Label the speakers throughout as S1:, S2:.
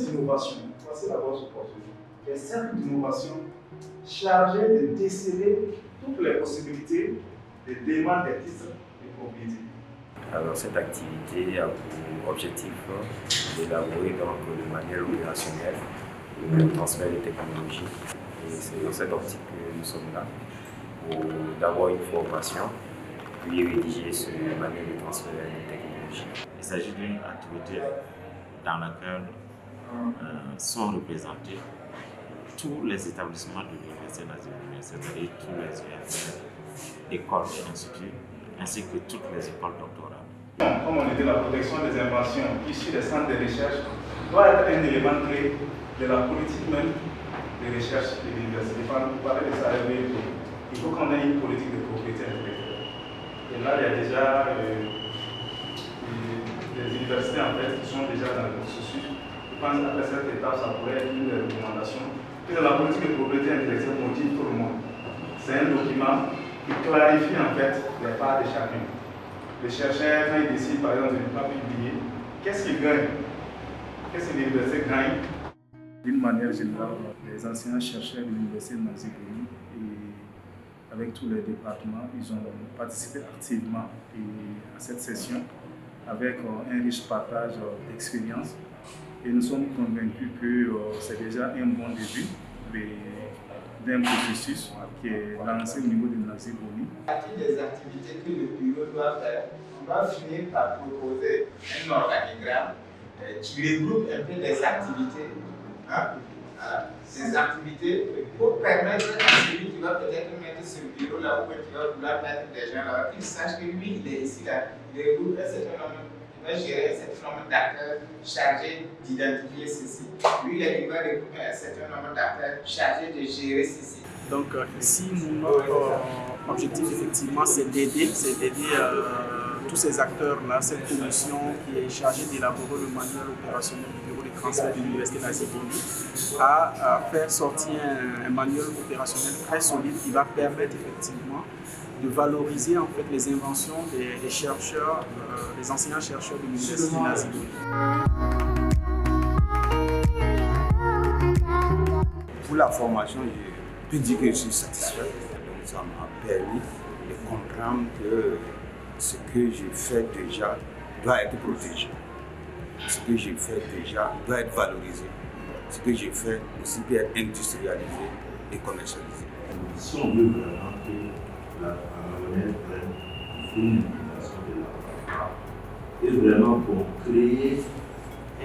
S1: d'innovation, voici la grosse opportunité, des cercles d'innovation chargés de déceler toutes les possibilités de demande des titres de propriété.
S2: Alors cette activité a pour objectif d'élaborer donc de manière opérationnelle le transfert des technologies. Et c'est dans cette optique que nous sommes là, pour d'avoir une formation, puis rédiger ce manuel de transfert des technologies. Il s'agit d'une activité dans laquelle sont représentés tous les établissements de l'Université nationale, c'est-à-dire tous les UFR, écoles et instituts, ainsi que toutes les écoles doctorales.
S1: Comme on dit, la protection des inventions issues des centres de recherche doit être un élément clé de la politique même de recherche de l'université. Pour parler de ça, il faut qu'on ait une politique de propriété intellectuelle. Et là, il y a déjà des universités en fait, qui sont déjà dans le processus. Je pense qu'après cette étape, ça pourrait être une recommandation. Que la politique de propriété intellectuelle motive tout le monde. C'est un document qui clarifie en fait les parts de chacun. Le chercheur, quand il décide par exemple de ne pas publier, qu'est-ce qu'il gagne? Qu'est-ce que l'université gagne? D'une manière générale, les anciens chercheurs de l'université de Nancy-Boigny, avec tous les départements, ils ont participé activement à cette session avec un riche partage d'expérience. Et nous sommes convaincus que c'est déjà un bon début d'un processus qui est lancé au niveau de Nancy-Boigny.
S3: À partir des activités que le bureau doit faire, on va finir par proposer un organigramme qui regroupe un peu les activités. Ces activités pour permettre à celui qui va peut-être mettre ce bureau-là ou qui va vouloir mettre des gens là, qu'il sache que lui, il est ici là, il regroupe un certain nombre. Il va gérer un certain nombre d'acteurs chargés d'identifier ceci. Lui, il va regrouper un certain nombre d'acteurs chargés de gérer ceci.
S4: Donc ici, notre objectif effectivement, c'est d'aider tous ces acteurs-là, cette commission qui est chargée d'élaborer le manuel opérationnel du bureau de transfert de l'Université Nancy-Boigny à faire sortir un manuel opérationnel très solide qui va permettre effectivement de valoriser en fait les inventions des chercheurs, des enseignants chercheurs de l'Université Nancy-Boigny.
S5: Pour la formation, je peux dire que je suis satisfait. Donc, ça m'a permis de comprendre que ce que je fais déjà doit être protégé. Ce que je fais déjà doit être valorisé. Ce que je fais aussi peut être industrialisé et commercialisé.
S6: Si on veut vraiment que la monnaie prenne, il faut une éducation de la et vraiment pour créer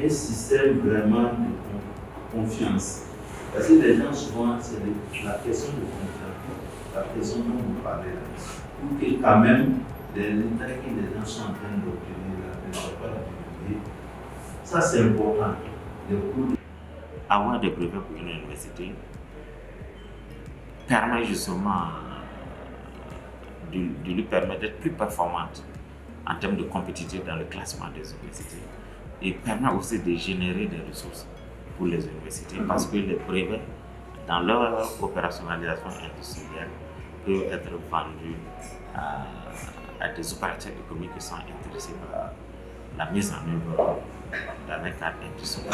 S6: un système vraiment de confiance. Parce que les gens souvent, c'est la question de confiance, la question dont vous parlez là. Pour que quand même, les résultats que les gens sont en train d'obtenir là, ne soient pas divulgués. Ça c'est important.
S2: Avoir des brevets pour une université permet justement de lui permettre d'être plus performante en termes de compétitivité dans le classement des universités et permet aussi de générer des ressources pour les universités parce que les brevets, dans leur opérationnalisation industrielle, peuvent être vendus à des opérateurs économiques qui sont intéressés par la mise en œuvre d'un cadre industriel.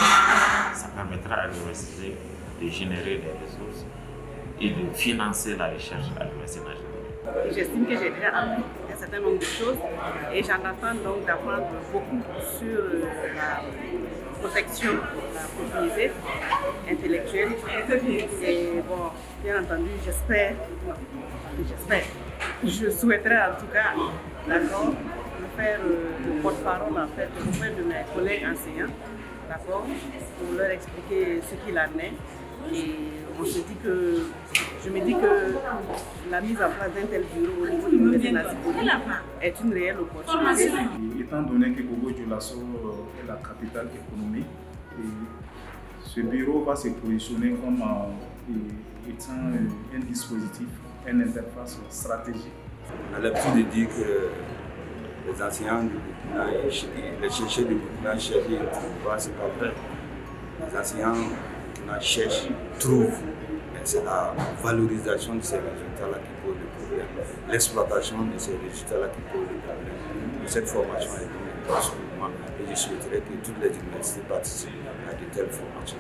S2: Ça permettra à l'université de générer des ressources et de financer la recherche à l'Université nationale.
S7: J'estime que j'ai déjà appris un certain nombre de choses et j'en attends donc d'apprendre beaucoup sur la protection de la propriété intellectuelle. Et bon, bien entendu, j'espère, je souhaiterais en tout cas, d'accord, faire le porte-parole en fait auprès de mes collègues enseignants, d'accord, pour leur expliquer ce qu'il en est. Et je me dis que la mise en place d'un tel bureau au niveau de l'Université Nancy-Boigny est une réelle opportunité.
S1: Étant donné que Bobo-Dioulasso est la capitale économique, ce bureau va se positionner comme étant un dispositif, une interface stratégique.
S5: On a l'habitude de dire que les enseignants du Burkina, les chercheurs du Burkina cherchent et ne trouvent pas, c'est pas vrai. Les enseignants qui cherchent, trouvent. C'est la valorisation de ces résultats-là qui pose le problème. L'exploitation de ces résultats-là qui pose le problème. Cette formation est un instrument formations et je souhaiterais que toutes les universités participent à de telles formations.